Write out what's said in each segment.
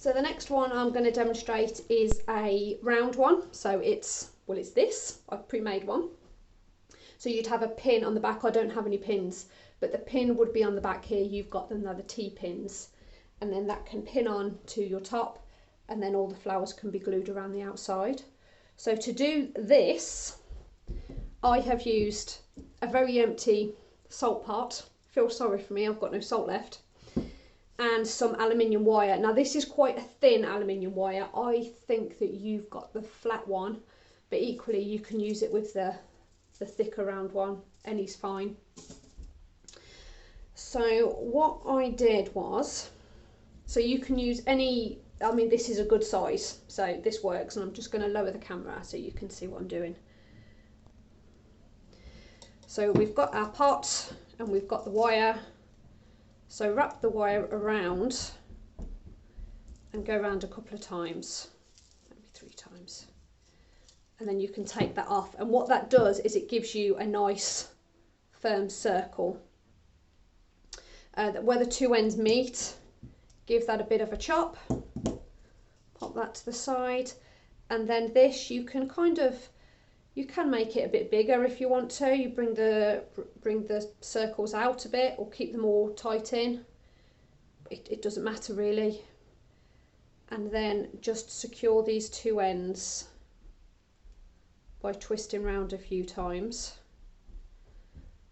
So the next one I'm going to demonstrate is a round one. So it's this, I've pre-made one. So you'd have a pin on the back. I don't have any pins, but the pin would be on the back here. You've got them, they're the T-pins. And then that can pin on to your top, and then all the flowers can be glued around the outside. So to do this, I have used a very empty salt pot. Feel sorry for me, I've got no salt left. And some aluminium wire. Now this is quite a thin aluminium wire. I think that you've got the flat one, but equally you can use it with the thicker round one. Any's fine. So what I did was, so you can use any, I mean this is a good size, so this works, and I'm just going to lower the camera so you can see what I'm doing. So we've got our pot and we've got the wire. So wrap the wire around and go around a couple of times, maybe 3 times. And then you can take that off. And what that does is it gives you a nice firm circle. Where the two ends meet, give that a bit of a chop, pop that to the side. And then this, you can make it a bit bigger if you want to. You bring the circles out a bit or keep them all tight in. It doesn't matter really. And then just secure these two ends by twisting round a few times.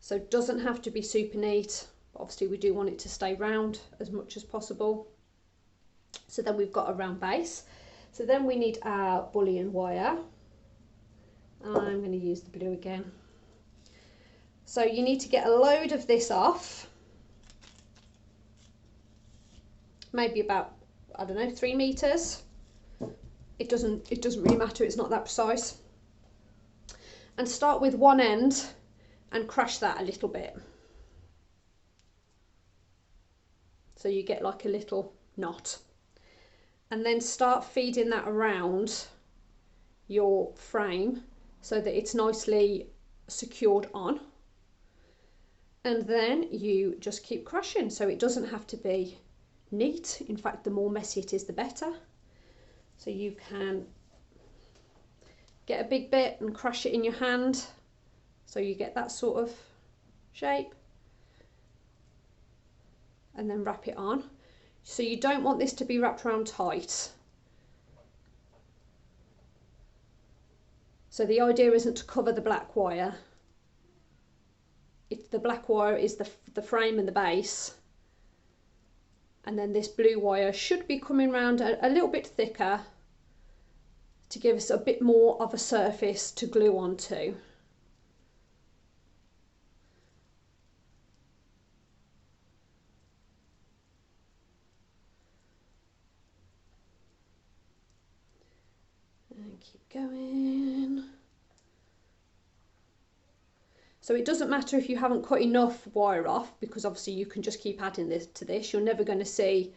So it doesn't have to be super neat, but obviously we do want it to stay round as much as possible. So then we've got a round base. So then we need our bullion wire. I'm going to use the blue again. So you need to get a load of this off, maybe about, I don't know, 3 meters. It doesn't really matter, it's not that precise. And start with one end and crush that a little bit. So you get like a little knot. And then start feeding that around your frame so that it's nicely secured on. And then you just keep crushing. So it doesn't have to be neat. In fact, the more messy it is, the better. So you can get a big bit and crush it in your hand. So you get that sort of shape. And then wrap it on. So you don't want this to be wrapped around tight. So the idea isn't to cover the black wire. The black wire is the frame and the base. And then this blue wire should be coming round a little bit thicker to give us a bit more of a surface to glue onto. And keep going. So it doesn't matter if you haven't cut enough wire off, because obviously you can just keep adding this to this. You're never going to see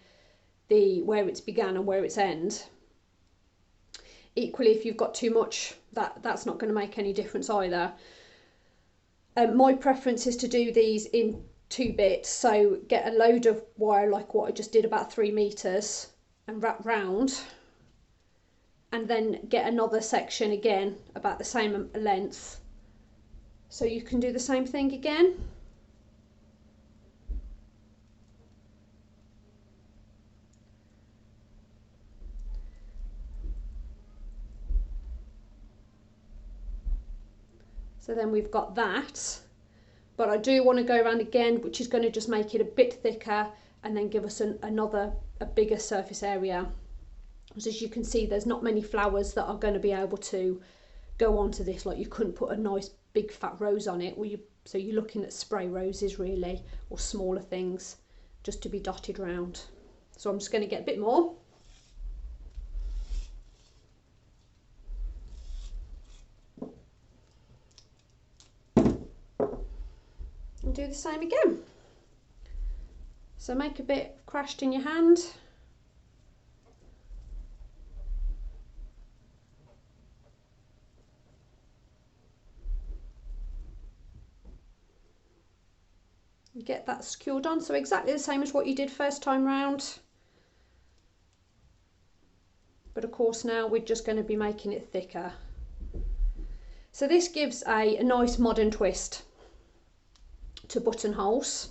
where it's began and where it's end. Equally, if you've got too much, that's not going to make any difference either. My preference is to do these in 2 bits. So get a load of wire like what I just did, about 3 meters, and wrap round. And then get another section again about the same length. So you can do the same thing again. So then we've got that, but I do want to go around again, which is going to just make it a bit thicker and then give us a bigger surface area. As you can see, there's not many flowers that are going to be able to go onto this. Like, you couldn't put a nice big fat rose on it, so you're looking at spray roses really, or smaller things just to be dotted round. So I'm just going to get a bit more. And do the same again. So make a bit crashed in your hand. Get that secured on, so exactly the same as what you did first time round. but of course now we're just going to be making it thicker. So this gives a nice modern twist to buttonholes.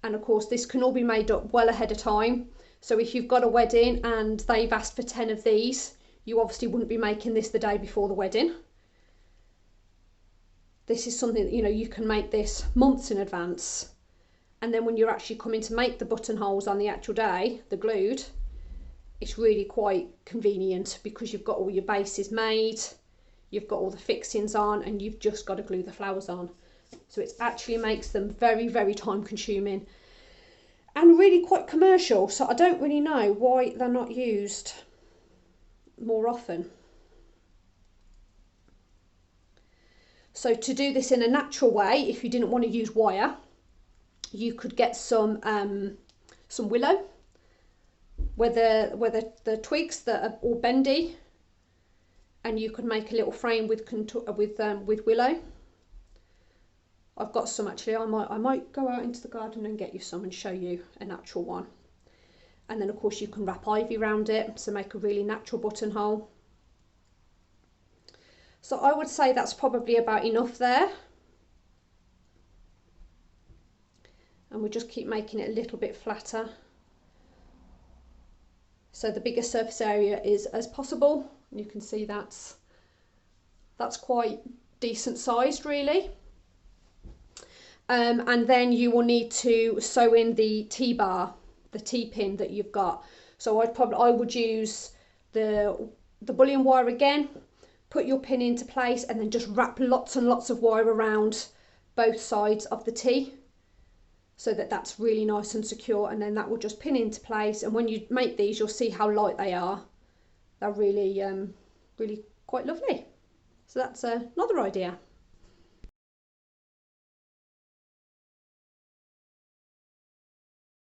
And of course this can all be made up well ahead of time. So if you've got a wedding and they've asked for 10 of these, you obviously wouldn't be making this the day before the wedding. This is something that, you know, you can make this months in advance. And then when you're actually coming to make the buttonholes on the actual day, the glued, it's really quite convenient because you've got all your bases made, you've got all the fixings on, and you've just got to glue the flowers on. So it actually makes them very, very time consuming and really quite commercial. So I don't really know why they're not used more often. So to do this in a natural way, if you didn't want to use wire, you could get some willow, where the twigs that are all bendy, and you could make a little frame with willow. I've got some actually. I might go out into the garden and get you some and show you a natural one. And then of course you can wrap ivy around it, so make a really natural buttonhole. So I would say that's probably about enough there. And we just keep making it a little bit flatter, so the bigger surface area is as possible. And you can see that's quite decent sized really. And then you will need to sew in the T-bar, the T-pin that you've got. So I would use the bullion wire again, put your pin into place, and then just wrap lots and lots of wire around both sides of the T, so that that's really nice and secure, and then that will just pin into place. And when you make these, you'll see how light they are. They're really really quite lovely. So that's another idea.